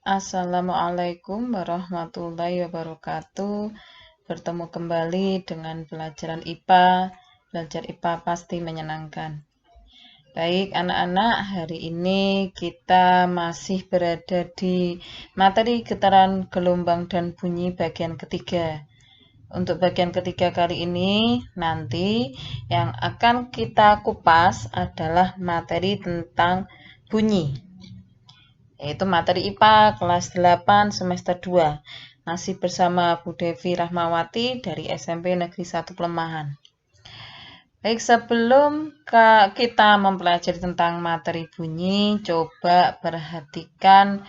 Assalamualaikum warahmatullahi wabarakatuh. Bertemu kembali dengan pelajaran IPA. Belajar IPA pasti menyenangkan. Baik, anak-anak, hari ini kita masih berada di materi getaran gelombang dan bunyi bagian ketiga. Untuk bagian ketiga kali ini, nanti yang akan kita kupas adalah materi tentang bunyi, yaitu materi IPA kelas 8 semester 2. Masih bersama Bu Devi Rahmawati dari SMP Negeri 1 Pelemahan. Baik, sebelum kita mempelajari tentang materi bunyi, coba perhatikan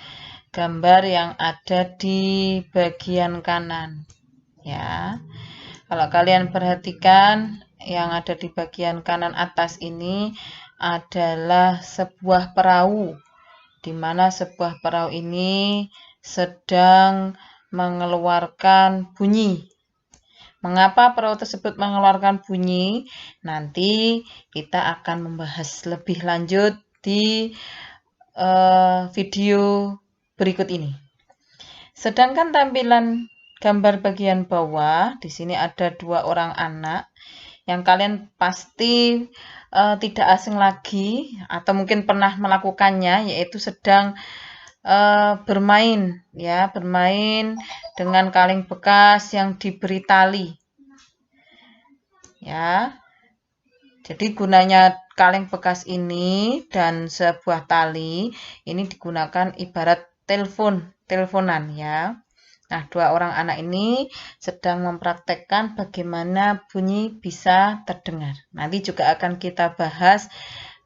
gambar yang ada di bagian kanan. Ya, kalau kalian perhatikan yang ada di bagian kanan atas ini adalah sebuah perahu, di mana sebuah perahu ini sedang mengeluarkan bunyi. Mengapa perahu tersebut mengeluarkan bunyi? Nanti kita akan membahas lebih lanjut di video berikut ini. Sedangkan tampilan gambar bagian bawah, di sini ada dua orang anak yang kalian pasti tidak asing lagi atau mungkin pernah melakukannya, yaitu sedang bermain dengan kaleng bekas yang diberi tali. Ya. Jadi gunanya kaleng bekas ini dan sebuah tali ini digunakan ibarat teleponan ya. Nah, dua orang anak ini sedang mempraktekkan bagaimana bunyi bisa terdengar. Nanti juga akan kita bahas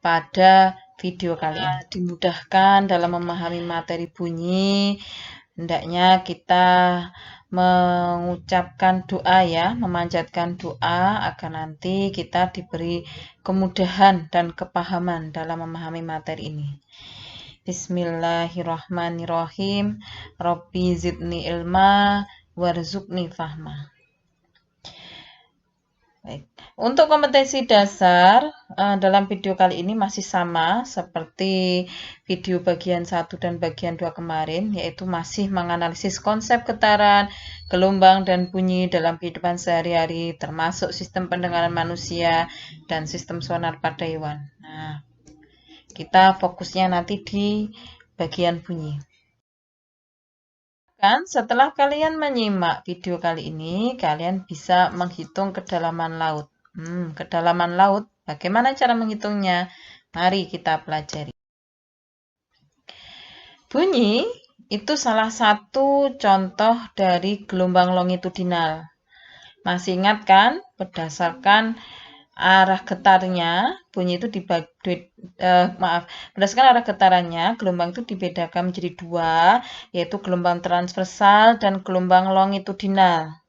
pada video kali ini. Dimudahkan dalam memahami materi bunyi, hendaknya kita mengucapkan doa ya, memanjatkan doa agar nanti kita diberi kemudahan dan kepahaman dalam memahami materi ini. Bismillahirrahmanirrahim. Rabbi zidni ilma warzuqni fahma. Baik. Untuk kompetensi dasar dalam video kali ini masih sama seperti video bagian 1 dan bagian 2 kemarin, yaitu masih menganalisis konsep getaran, gelombang, dan bunyi dalam kehidupan sehari-hari, termasuk sistem pendengaran manusia dan sistem sonar pada hewan. Nah, kita fokusnya nanti di bagian bunyi. Setelah kalian menyimak video kali ini, kalian bisa menghitung kedalaman laut. Kedalaman laut, bagaimana cara menghitungnya? Mari kita pelajari. Bunyi itu salah satu contoh dari gelombang longitudinal. Masih ingat kan? Berdasarkan arah getarnya, bunyi itu berdasarkan arah getarannya, gelombang itu dibedakan menjadi dua, yaitu gelombang transversal dan gelombang longitudinal.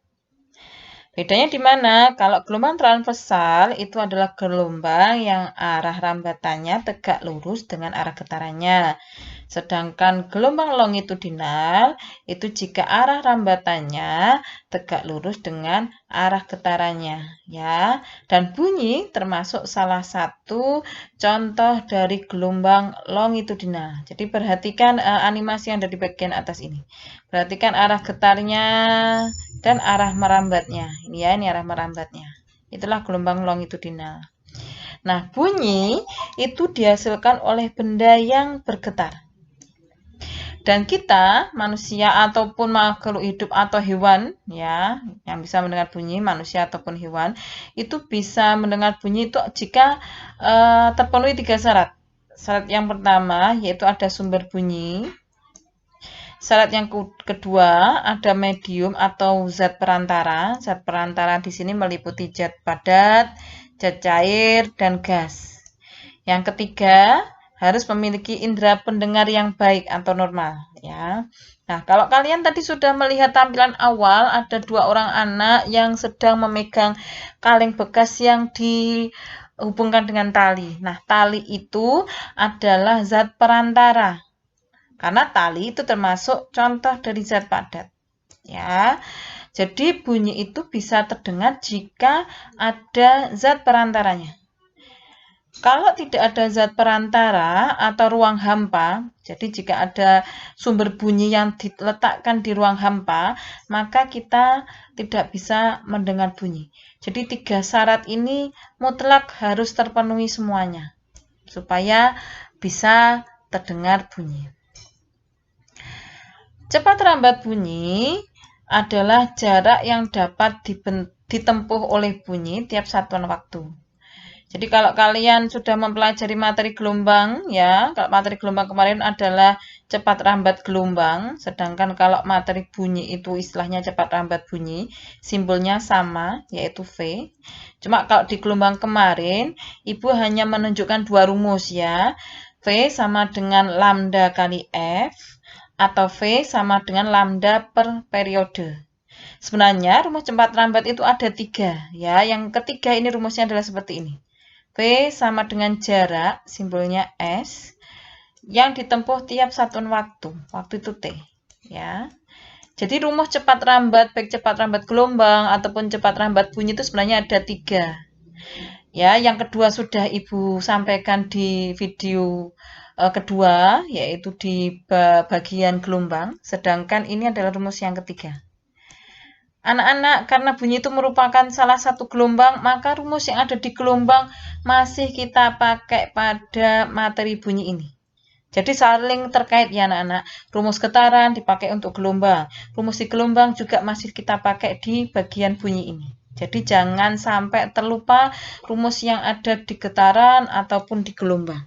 Bedanya di mana? Kalau gelombang transversal itu adalah gelombang yang arah rambatannya tegak lurus dengan arah getarannya. Sedangkan gelombang longitudinal itu jika arah rambatannya tegak lurus dengan arah getarannya, ya. Dan bunyi termasuk salah satu contoh dari gelombang longitudinal. Jadi perhatikan animasi yang ada di bagian atas ini. Perhatikan arah getarnya dan arah merambatnya. Ini ya, ini arah merambatnya. Itulah gelombang longitudinal. Nah, bunyi itu dihasilkan oleh benda yang bergetar. Dan kita, manusia ataupun makhluk hidup atau hewan, ya, yang bisa mendengar bunyi, manusia ataupun hewan, itu bisa mendengar bunyi itu jika terpenuhi 3 syarat. Syarat yang pertama yaitu ada sumber bunyi. Syarat yang kedua ada medium atau zat perantara. Zat perantara di sini meliputi zat padat, zat cair, dan gas. Yang ketiga harus memiliki indera pendengar yang baik atau normal ya. Nah, kalau kalian tadi sudah melihat tampilan awal, ada dua orang anak yang sedang memegang kaleng bekas yang dihubungkan dengan tali. Nah, tali itu adalah zat perantara. Karena tali itu termasuk contoh dari zat padat. Ya. Jadi bunyi itu bisa terdengar jika ada zat perantaranya. Kalau tidak ada zat perantara atau ruang hampa, jadi jika ada sumber bunyi yang diletakkan di ruang hampa, maka kita tidak bisa mendengar bunyi. Jadi 3 syarat ini mutlak harus terpenuhi semuanya, supaya bisa terdengar bunyi. Cepat lambat bunyi adalah jarak yang dapat ditempuh oleh bunyi tiap satuan waktu. Jadi kalau kalian sudah mempelajari materi gelombang, ya, kalau materi gelombang kemarin adalah cepat lambat gelombang, sedangkan kalau materi bunyi itu istilahnya cepat lambat bunyi, simbolnya sama, yaitu V. Cuma kalau di gelombang kemarin, Ibu hanya menunjukkan 2 rumus ya. V sama dengan lambda kali F, atau V sama dengan lambda per periode. Sebenarnya rumus cepat lambat itu ada 3, ya. Yang ketiga ini rumusnya adalah seperti ini. V sama dengan jarak, simbolnya S, yang ditempuh tiap satuan waktu. Waktu itu T. Ya. Jadi rumus cepat lambat, baik cepat lambat gelombang ataupun cepat lambat bunyi itu sebenarnya ada 3. Ya, yang kedua sudah Ibu sampaikan di video kedua, yaitu di bagian gelombang. Sedangkan ini adalah rumus yang ketiga. Anak-anak, karena bunyi itu merupakan salah satu gelombang, maka rumus yang ada di gelombang masih kita pakai pada materi bunyi ini. Jadi saling terkait ya anak-anak. Rumus getaran dipakai untuk gelombang. Rumus di gelombang juga masih kita pakai di bagian bunyi ini. Jadi jangan sampai terlupa rumus yang ada di getaran ataupun di gelombang.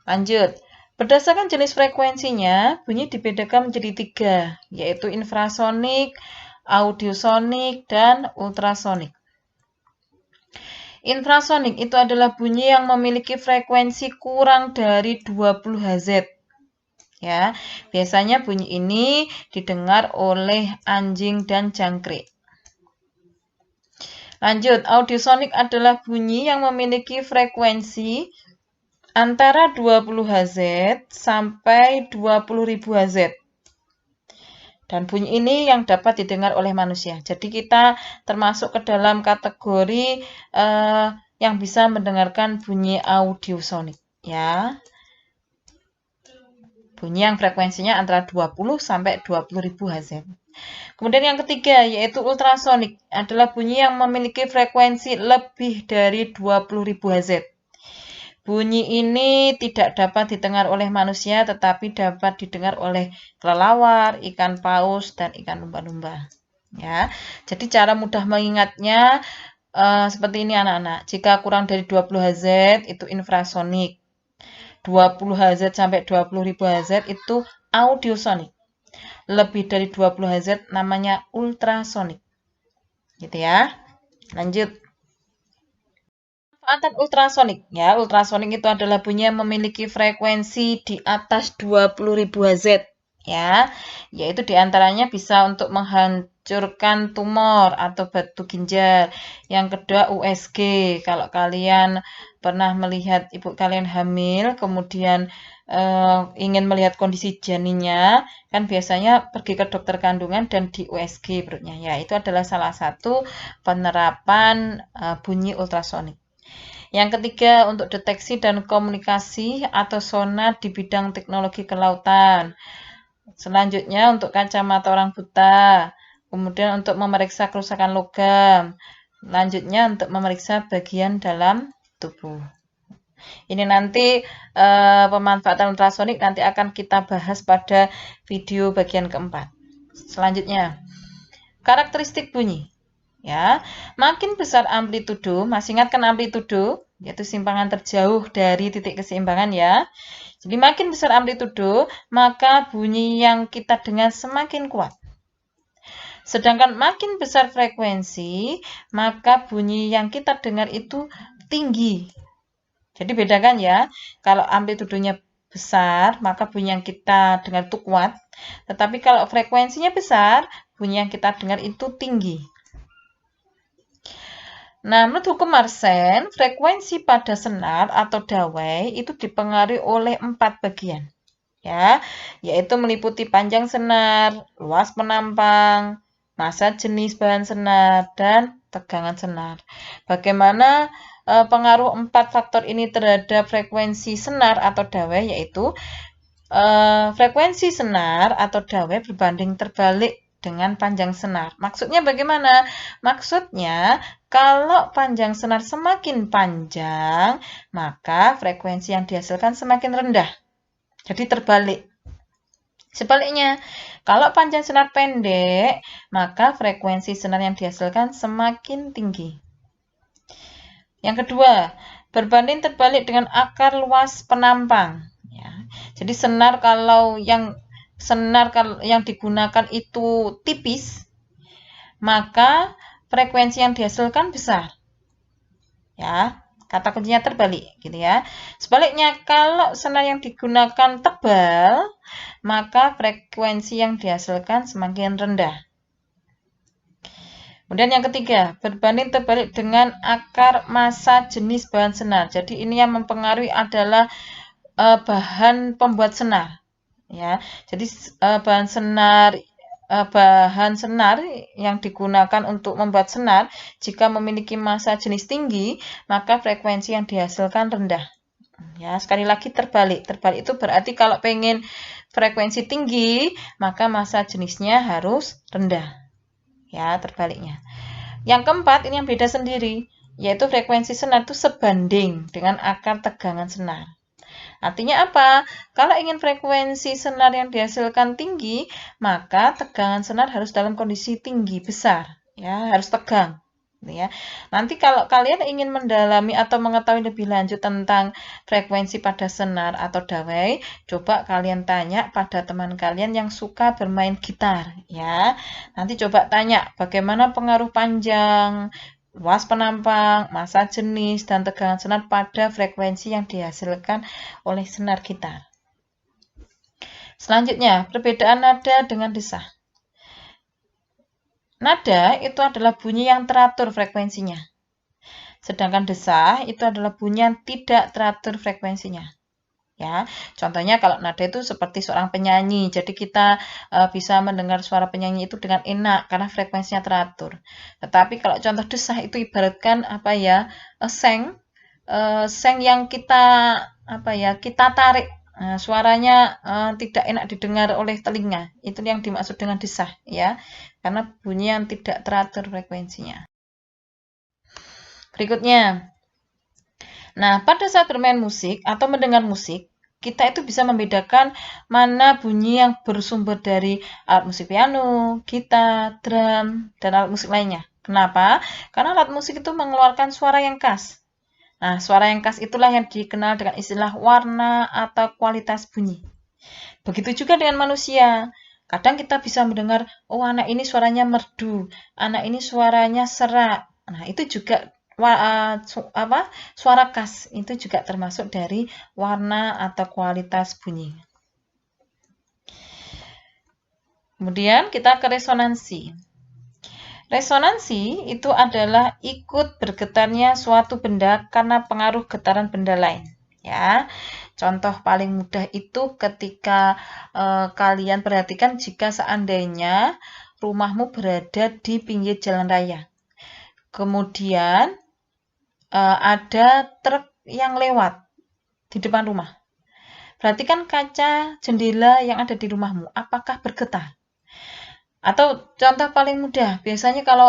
Lanjut. Berdasarkan jenis frekuensinya, bunyi dibedakan menjadi 3, yaitu infrasonik, audiosonik, dan ultrasonik. Infrasonik itu adalah bunyi yang memiliki frekuensi kurang dari 20 Hz. Ya, biasanya bunyi ini didengar oleh anjing dan jangkrik. Lanjut, audiosonik adalah bunyi yang memiliki frekuensi antara 20 Hz sampai 20.000 Hz. Dan bunyi ini yang dapat didengar oleh manusia. Jadi kita termasuk ke dalam kategori yang bisa mendengarkan bunyi audiosonik. Ya. Bunyi yang frekuensinya antara 20 sampai 20.000 Hz. Kemudian yang ketiga yaitu ultrasonik adalah bunyi yang memiliki frekuensi lebih dari 20.000 Hz. Bunyi ini tidak dapat didengar oleh manusia, tetapi dapat didengar oleh kelelawar, ikan paus, dan ikan lumba-lumba. Ya, jadi cara mudah mengingatnya seperti ini anak-anak. Jika kurang dari 20 Hz itu infrasonik. 20 Hz sampai 20.000 Hz itu audiosonik. Lebih dari 20 Hz namanya ultrasonik. Gitu ya. Lanjut. Manfaatan ultrasonik. Ya, ultrasonik itu adalah bunyi yang memiliki frekuensi di atas 20.000 Hz. Ya, yaitu diantaranya bisa untuk menghancurkan tumor atau batu ginjal. Yang kedua USG. Kalau kalian pernah melihat ibu kalian hamil, kemudian ingin melihat kondisi janinnya, kan biasanya pergi ke dokter kandungan dan di USG perutnya. Ya, itu adalah salah satu penerapan bunyi ultrasonik. Yang ketiga, untuk deteksi dan komunikasi atau sonar di bidang teknologi kelautan. Selanjutnya, untuk kacamata orang buta. Kemudian untuk memeriksa kerusakan logam. Lanjutnya, untuk memeriksa bagian dalam tubuh. Ini nanti pemanfaatan ultrasonik nanti akan kita bahas pada video bagian keempat. Selanjutnya, karakteristik bunyi. Ya, makin besar amplitudo, masih ingat kan amplitudo, yaitu simpangan terjauh dari titik keseimbangan ya. Jadi makin besar amplitudo, maka bunyi yang kita dengar semakin kuat. Sedangkan makin besar frekuensi, maka bunyi yang kita dengar itu tinggi. Jadi bedakan ya, kalau amplitudonya besar, maka bunyi yang kita dengar itu kuat. Tetapi kalau frekuensinya besar, bunyi yang kita dengar itu tinggi. Nah, menurut hukum Mersenne, frekuensi pada senar atau dawai itu dipengaruhi oleh 4 bagian. Ya, yaitu meliputi panjang senar, luas penampang, massa jenis bahan senar, dan tegangan senar. Bagaimana pengaruh 4 faktor ini terhadap frekuensi senar atau dawai, yaitu frekuensi senar atau dawai berbanding terbalik dengan panjang senar. Maksudnya bagaimana? Maksudnya, kalau panjang senar semakin panjang, maka frekuensi yang dihasilkan semakin rendah. Jadi terbalik. Sebaliknya, kalau panjang senar pendek, maka frekuensi senar yang dihasilkan semakin tinggi. Yang kedua, berbanding terbalik dengan akar luas penampang. Ya. Jadi kalau yang digunakan itu tipis, maka frekuensi yang dihasilkan besar. Ya, kata kuncinya terbalik, gitu ya. Sebaliknya, kalau senar yang digunakan tebal, maka frekuensi yang dihasilkan semakin rendah. Kemudian yang ketiga, berbanding terbalik dengan akar massa jenis bahan senar. Jadi ini yang mempengaruhi adalah bahan pembuat senar. Ya, jadi bahan senar yang digunakan untuk membuat senar, jika memiliki massa jenis tinggi, maka frekuensi yang dihasilkan rendah. Ya, sekali lagi terbalik. Terbalik itu berarti kalau pengen frekuensi tinggi, maka massa jenisnya harus rendah. Ya, terbaliknya. Yang keempat, ini yang beda sendiri, yaitu frekuensi senar itu sebanding dengan akar tegangan senar. Artinya apa? Kalau ingin frekuensi senar yang dihasilkan tinggi, maka tegangan senar harus dalam kondisi tinggi, besar. Ya, harus tegang. Ya. Nanti kalau kalian ingin mendalami atau mengetahui lebih lanjut tentang frekuensi pada senar atau dawai, coba kalian tanya pada teman kalian yang suka bermain gitar. Ya. Nanti coba tanya bagaimana pengaruh panjang, luas penampang, massa jenis, dan tegangan senar pada frekuensi yang dihasilkan oleh senar gitar. Selanjutnya, perbedaan nada dengan desah. Nada itu adalah bunyi yang teratur frekuensinya. Sedangkan desah itu adalah bunyi yang tidak teratur frekuensinya. Ya, contohnya kalau nada itu seperti seorang penyanyi, jadi kita bisa mendengar suara penyanyi itu dengan enak karena frekuensinya teratur. Tetapi kalau contoh desah itu ibaratkan seng yang kita tarik, suaranya tidak enak didengar oleh telinga. Itu yang dimaksud dengan desah, ya, karena bunyi yang tidak teratur frekuensinya. Berikutnya. Nah, pada saat bermain musik atau mendengar musik, kita itu bisa membedakan mana bunyi yang bersumber dari alat musik piano, gitar, drum, dan alat musik lainnya. Kenapa? Karena alat musik itu mengeluarkan suara yang khas. Nah, suara yang khas itulah yang dikenal dengan istilah warna atau kualitas bunyi. Begitu juga dengan manusia. Kadang kita bisa mendengar, oh anak ini suaranya merdu, anak ini suaranya serak. Nah, itu juga suara khas itu juga termasuk dari warna atau kualitas bunyi. Kemudian kita ke resonansi. Resonansi itu adalah ikut bergetarnya suatu benda karena pengaruh getaran benda lain. Ya, contoh paling mudah itu ketika kalian perhatikan jika seandainya rumahmu berada di pinggir jalan raya. Kemudian ada truk yang lewat di depan rumah. Perhatikan kaca jendela yang ada di rumahmu, apakah bergetar? Atau contoh paling mudah, biasanya kalau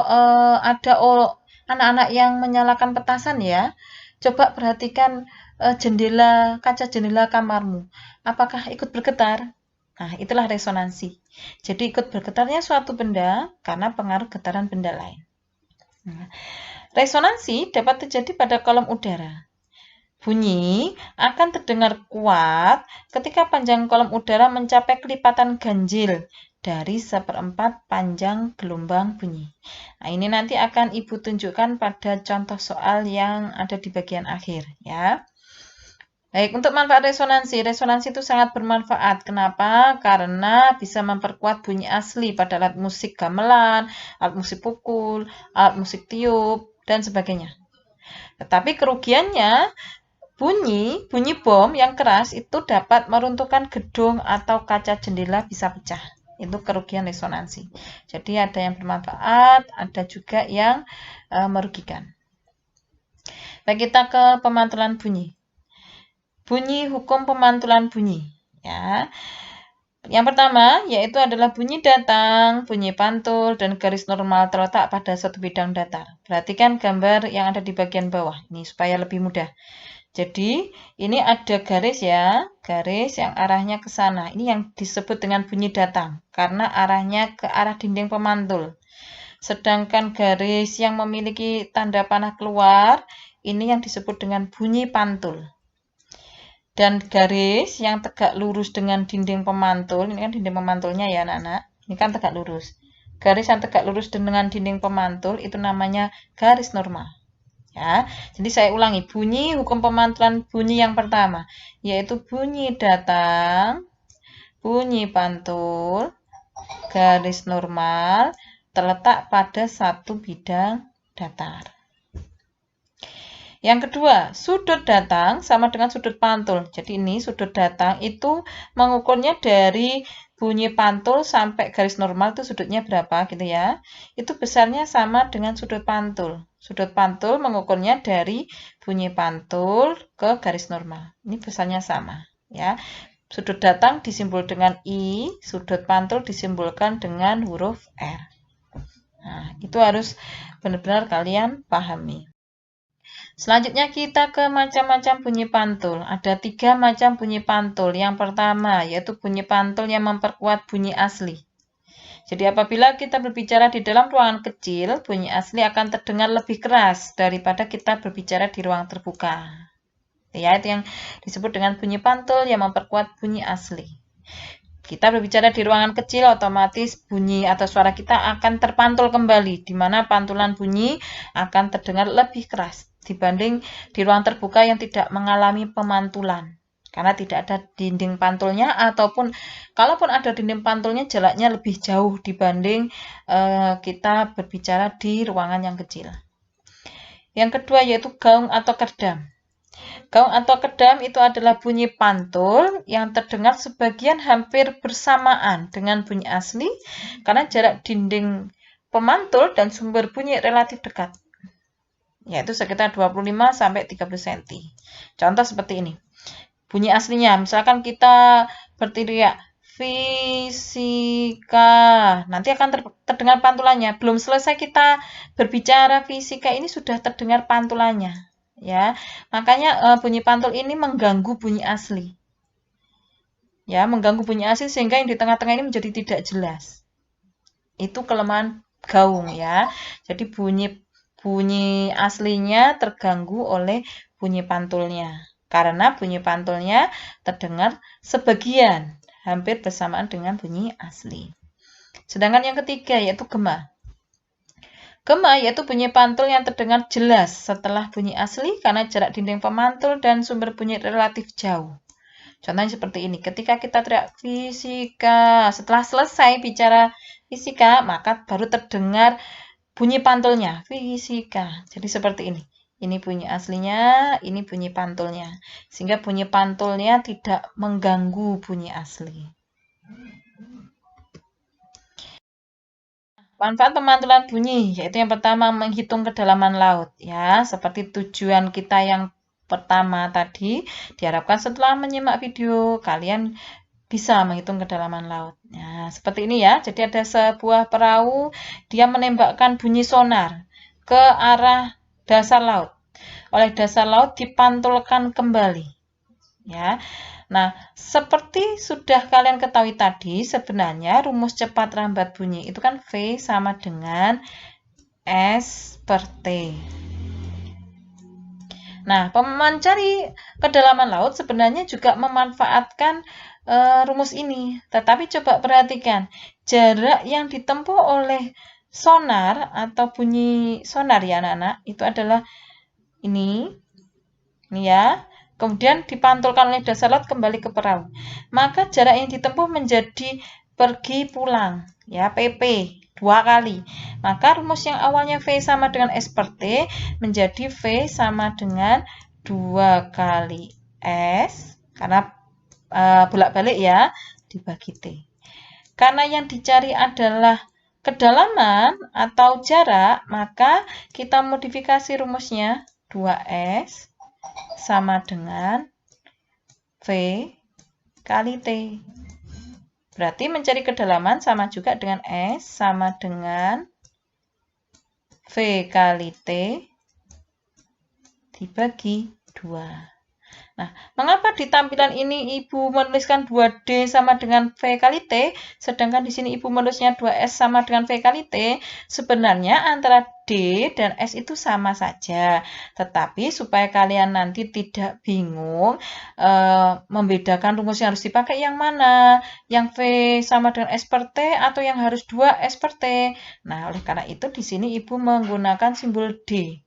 ada anak-anak yang menyalakan petasan ya, coba perhatikan kaca jendela kamarmu, apakah ikut bergetar? Nah, itulah resonansi. Jadi ikut bergetarnya suatu benda karena pengaruh getaran benda lain. Nah, resonansi dapat terjadi pada kolom udara. Bunyi akan terdengar kuat ketika panjang kolom udara mencapai kelipatan ganjil dari 1/4 panjang gelombang bunyi. Nah, ini nanti akan Ibu tunjukkan pada contoh soal yang ada di bagian akhir, ya. Baik, untuk manfaat resonansi. Resonansi itu sangat bermanfaat. Kenapa? Karena bisa memperkuat bunyi asli pada alat musik gamelan, alat musik pukul, alat musik tiup, dan sebagainya. Tetapi kerugiannya, bunyi bom yang keras itu dapat meruntuhkan gedung atau kaca jendela bisa pecah. Itu kerugian resonansi. Jadi ada yang bermanfaat, ada juga yang merugikan. Baik, kita ke pemantulan bunyi. Bunyi hukum pemantulan bunyi. Ya. Yang pertama yaitu adalah bunyi datang, bunyi pantul, dan garis normal terletak pada suatu bidang datar. Perhatikan gambar yang ada di bagian bawah ini supaya lebih mudah. Jadi ini ada garis ya, garis yang arahnya ke sana. Ini yang disebut dengan bunyi datang karena arahnya ke arah dinding pemantul. Sedangkan garis yang memiliki tanda panah keluar, ini yang disebut dengan bunyi pantul. Dan garis yang tegak lurus dengan dinding pemantul, ini kan dinding pemantulnya ya anak-anak, ini kan tegak lurus. Garis yang tegak lurus dengan dinding pemantul itu namanya garis normal. Ya, jadi saya ulangi, bunyi hukum pemantulan bunyi yang pertama, yaitu bunyi datang, bunyi pantul, garis normal, terletak pada satu bidang datar. Yang kedua, sudut datang sama dengan sudut pantul. Jadi ini sudut datang itu mengukurnya dari bunyi pantul sampai garis normal itu sudutnya berapa gitu ya. Itu besarnya sama dengan sudut pantul. Sudut pantul mengukurnya dari bunyi pantul ke garis normal. Ini besarnya sama ya. Sudut datang disimbol dengan I, sudut pantul disimbolkan dengan huruf R. Nah, itu harus benar-benar kalian pahami. Selanjutnya kita ke macam-macam bunyi pantul. Ada 3 macam bunyi pantul. Yang pertama yaitu bunyi pantul yang memperkuat bunyi asli. Jadi apabila kita berbicara di dalam ruangan kecil, bunyi asli akan terdengar lebih keras daripada kita berbicara di ruang terbuka. Ya, itu yang disebut dengan bunyi pantul yang memperkuat bunyi asli. Kita berbicara di ruangan kecil, otomatis bunyi atau suara kita akan terpantul kembali, di mana pantulan bunyi akan terdengar lebih keras dibanding di ruang terbuka yang tidak mengalami pemantulan. Karena tidak ada dinding pantulnya, ataupun kalaupun ada dinding pantulnya, jaraknya lebih jauh dibanding kita berbicara di ruangan yang kecil. Yang kedua yaitu gaung atau kerdam. Gaung atau kedam itu adalah bunyi pantul yang terdengar sebagian hampir bersamaan dengan bunyi asli karena jarak dinding pemantul dan sumber bunyi relatif dekat, yaitu sekitar 25-30 cm. Contoh seperti ini. Bunyi aslinya, misalkan kita berteriak fisika, nanti akan terdengar pantulannya. Belum selesai kita berbicara fisika, ini sudah terdengar pantulannya. Ya, makanya bunyi pantul ini mengganggu bunyi asli. Ya, mengganggu bunyi asli sehingga yang di tengah-tengah ini menjadi tidak jelas. Itu kelemahan gaung ya. Jadi bunyi aslinya terganggu oleh bunyi pantulnya. Karena bunyi pantulnya terdengar sebagian hampir bersamaan dengan bunyi asli. Sedangkan yang ketiga yaitu gema. Gema yaitu bunyi pantul yang terdengar jelas setelah bunyi asli karena jarak dinding pemantul dan sumber bunyi relatif jauh. Contohnya seperti ini, ketika kita teriak fisika, setelah selesai bicara fisika, maka baru terdengar bunyi pantulnya, fisika. Jadi seperti ini. Ini bunyi aslinya, ini bunyi pantulnya. Sehingga bunyi pantulnya tidak mengganggu bunyi asli. Manfaat pemantulan bunyi, yaitu yang pertama menghitung kedalaman laut. Ya, seperti tujuan kita yang pertama tadi, diharapkan setelah menyimak video, kalian bisa menghitung kedalaman laut. Nah, seperti ini ya. Jadi ada sebuah perahu, dia menembakkan bunyi sonar ke arah dasar laut. Oleh dasar laut dipantulkan kembali. Ya. Nah, seperti sudah kalian ketahui tadi, sebenarnya rumus cepat rambat bunyi itu kan V sama dengan S per T. Nah, mencari kedalaman laut sebenarnya juga memanfaatkan rumus ini. Tetapi coba perhatikan, jarak yang ditempuh oleh sonar atau bunyi sonar ya anak-anak, itu adalah ini ya. Kemudian dipantulkan oleh dasar laut kembali ke perahu. Maka jarak yang ditempuh menjadi pergi pulang, ya PP, 2 kali. Maka rumus yang awalnya V sama dengan S per T menjadi V sama dengan 2 kali S, karena bolak-balik ya, dibagi T. Karena yang dicari adalah kedalaman atau jarak, maka kita modifikasi rumusnya 2S sama dengan V kali T. Berarti mencari kedalaman sama juga dengan S sama dengan V kali T dibagi 2. Nah, mengapa di tampilan ini Ibu menuliskan 2D sama dengan V kali T, sedangkan di sini Ibu menulisnya 2S sama dengan V kali T? Sebenarnya antara D dan S itu sama saja. Tetapi supaya kalian nanti tidak bingung membedakan rumus yang harus dipakai yang mana, yang V sama dengan S per T atau yang harus 2S per T. Nah, oleh karena itu di sini Ibu menggunakan simbol D.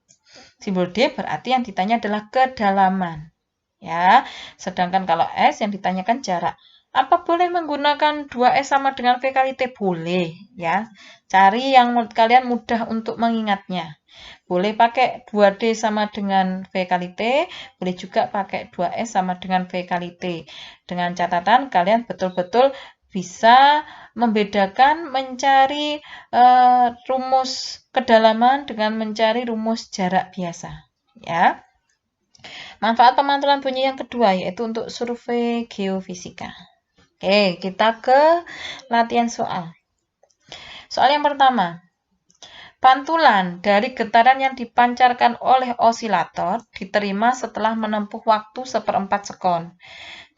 Simbol D berarti yang ditanya adalah kedalaman. Ya, sedangkan kalau S yang ditanyakan jarak. Apa boleh menggunakan 2S sama dengan V kali T? Boleh, ya. Cari yang menurut kalian mudah untuk mengingatnya. Boleh pakai 2D sama dengan V kali T, boleh juga pakai 2S sama dengan V kali T. Dengan catatan kalian betul-betul bisa membedakan mencari rumus kedalaman dengan mencari rumus jarak biasa. Ya. Manfaat pemantulan bunyi yang kedua yaitu untuk survei geofisika. Oke, kita ke latihan soal. Soal yang pertama. Pantulan dari getaran yang dipancarkan oleh osilator diterima setelah menempuh waktu 1/4 sekon.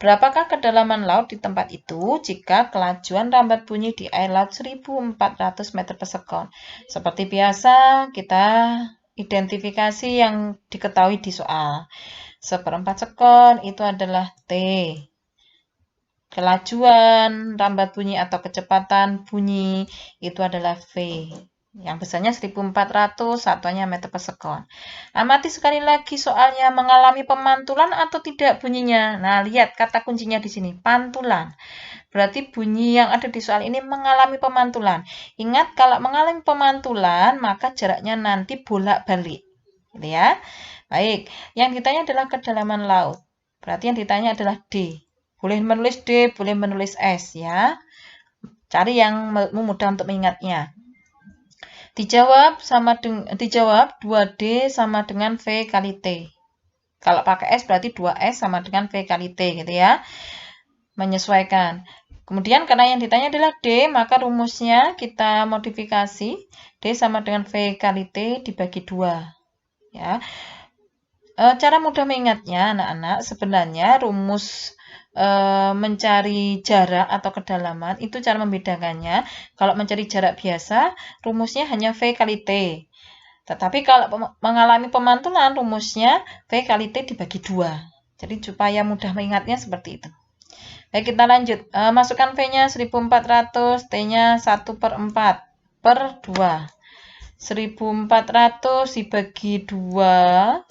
Berapakah kedalaman laut di tempat itu jika kelajuan rambat bunyi di air laut 1400 meter per sekon? Seperti biasa, kita identifikasi yang diketahui di soal. 1/4 sekon itu adalah T. Kelajuan rambat bunyi atau kecepatan bunyi itu adalah V. Yang besarnya 1400, satuannya meter per sekon. Amati sekali lagi soalnya, mengalami pemantulan atau tidak bunyinya. Nah, lihat kata kuncinya di sini, pantulan. Berarti bunyi yang ada di soal ini mengalami pemantulan. Ingat, kalau mengalami pemantulan, maka jaraknya nanti bolak-balik. Gitu ya. Baik, yang ditanya adalah kedalaman laut. Berarti yang ditanya adalah D. Boleh menulis D, boleh menulis S ya. Cari yang mudah untuk mengingatnya. Dijawab 2D sama dengan V kali T. Kalau pakai S berarti 2S sama dengan V kali T gitu ya. Menyesuaikan. Kemudian karena yang ditanya adalah D, maka rumusnya kita modifikasi. D sama dengan V kali T dibagi 2. Ya. Cara mudah mengingatnya anak-anak, sebenarnya rumus mencari jarak atau kedalaman itu cara membedakannya. Kalau mencari jarak biasa, rumusnya hanya V kali T. Tetapi kalau mengalami pemantulan, rumusnya V kali T dibagi 2. Jadi supaya mudah mengingatnya seperti itu. Baik, kita lanjut. Masukkan V-nya 1400, T-nya 1/4 per 2. 1400 dibagi 2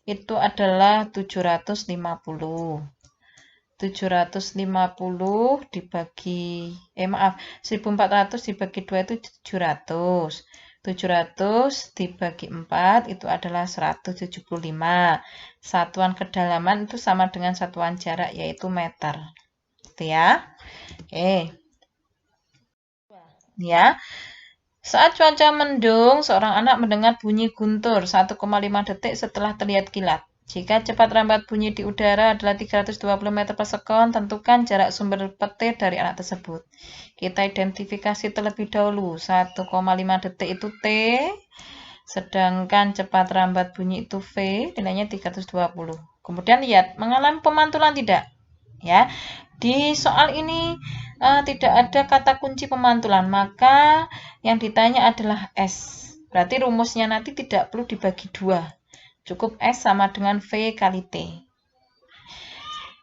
itu adalah 750. 750 dibagi 1400 dibagi 2 itu 700. 700 dibagi 4 itu adalah 175. Satuan kedalaman itu sama dengan satuan jarak yaitu meter. Gitu ya. Oke. Ya. Saat cuaca mendung, seorang anak mendengar bunyi guntur 1,5 detik setelah terlihat kilat. Jika cepat rambat bunyi di udara adalah 320 meter per sekon, tentukan jarak sumber petir dari anak tersebut. Kita identifikasi terlebih dahulu. 1,5 detik itu T, sedangkan cepat rambat bunyi itu V, nilainya 320. Kemudian lihat, mengalami pemantulan tidak? Ya, di soal ini tidak ada kata kunci pemantulan, maka yang ditanya adalah S. Berarti rumusnya nanti tidak perlu dibagi 2. Cukup S sama dengan V kali T.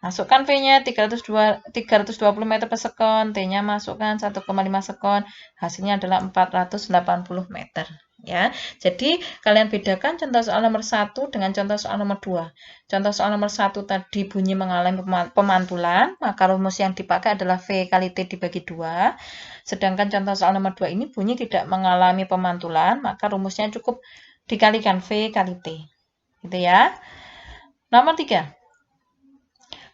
Masukkan V-nya 320 meter per sekon, T-nya masukkan 1,5 sekon, hasilnya adalah 480 meter. Ya, jadi kalian bedakan contoh soal nomor 1 dengan contoh soal nomor 2. Contoh soal nomor 1 tadi bunyi mengalami pemantulan, maka rumus yang dipakai adalah V kali T dibagi 2. Sedangkan contoh soal nomor 2 ini bunyi tidak mengalami pemantulan, maka rumusnya cukup dikalikan V kali T. Gitu ya. Nomor 3.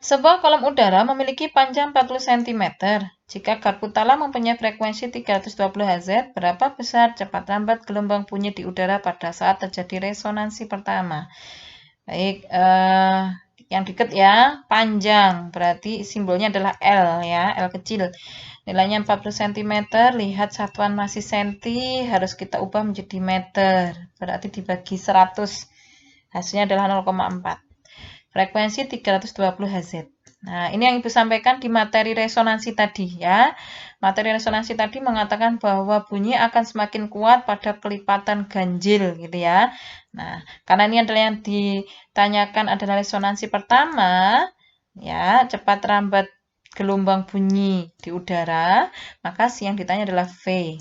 Sebuah kolom udara memiliki panjang 40 cm. Jika garpu tala mempunyai frekuensi 320 Hz, berapa besar cepat rambat gelombang bunyi di udara pada saat terjadi resonansi pertama? Baik, yang dekat ya, panjang, berarti simbolnya adalah L ya, L kecil. Nilainya 40 cm, lihat satuan masih senti, harus kita ubah menjadi meter. Berarti dibagi 100, hasilnya adalah 0,4. Frekuensi 320 Hz. Nah, ini yang Ibu sampaikan di materi resonansi tadi ya. Materi resonansi tadi mengatakan bahwa bunyi akan semakin kuat pada kelipatan ganjil gitu ya. Nah, karena ini adalah yang ditanyakan adalah resonansi pertama, ya, cepat rambat gelombang bunyi di udara, maka yang ditanya adalah V.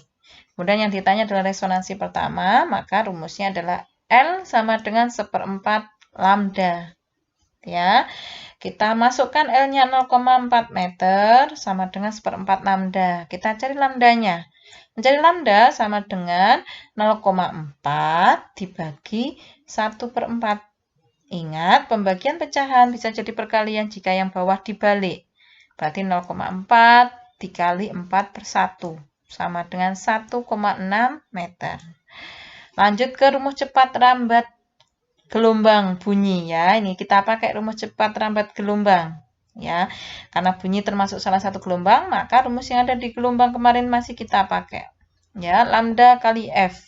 Kemudian yang ditanya adalah resonansi pertama, maka rumusnya adalah L sama dengan 1/4 lambda. Ya, kita masukkan L-nya 0,4 meter sama dengan 1/4 lambda. Kita cari lambdanya. Mencari lambda sama dengan 0,4 dibagi 1/4. Ingat, pembagian pecahan bisa jadi perkalian jika yang bawah dibalik. Berarti 0,4 dikali 4/1 sama dengan 1,6 meter. Lanjut ke rumus cepat rambat gelombang bunyi ya. Ini kita pakai rumus cepat rambat gelombang ya. Karena bunyi termasuk salah satu gelombang, maka rumus yang ada di gelombang kemarin masih kita pakai. Ya, lambda kali F.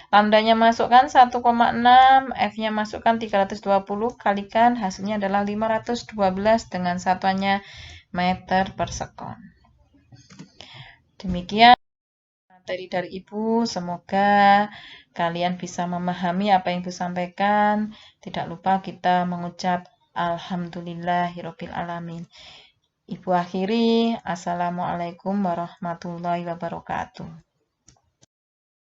Lambdanya masukkan 1,6, F-nya masukkan 320, kalikan hasilnya adalah 512 dengan satuannya meter per sekon. Demikian materi dari Ibu, semoga kalian bisa memahami apa yang Ibu sampaikan. Tidak lupa kita mengucap Alhamdulillahirabbil alamin. Ibu akhiri, Assalamualaikum warahmatullahi wabarakatuh.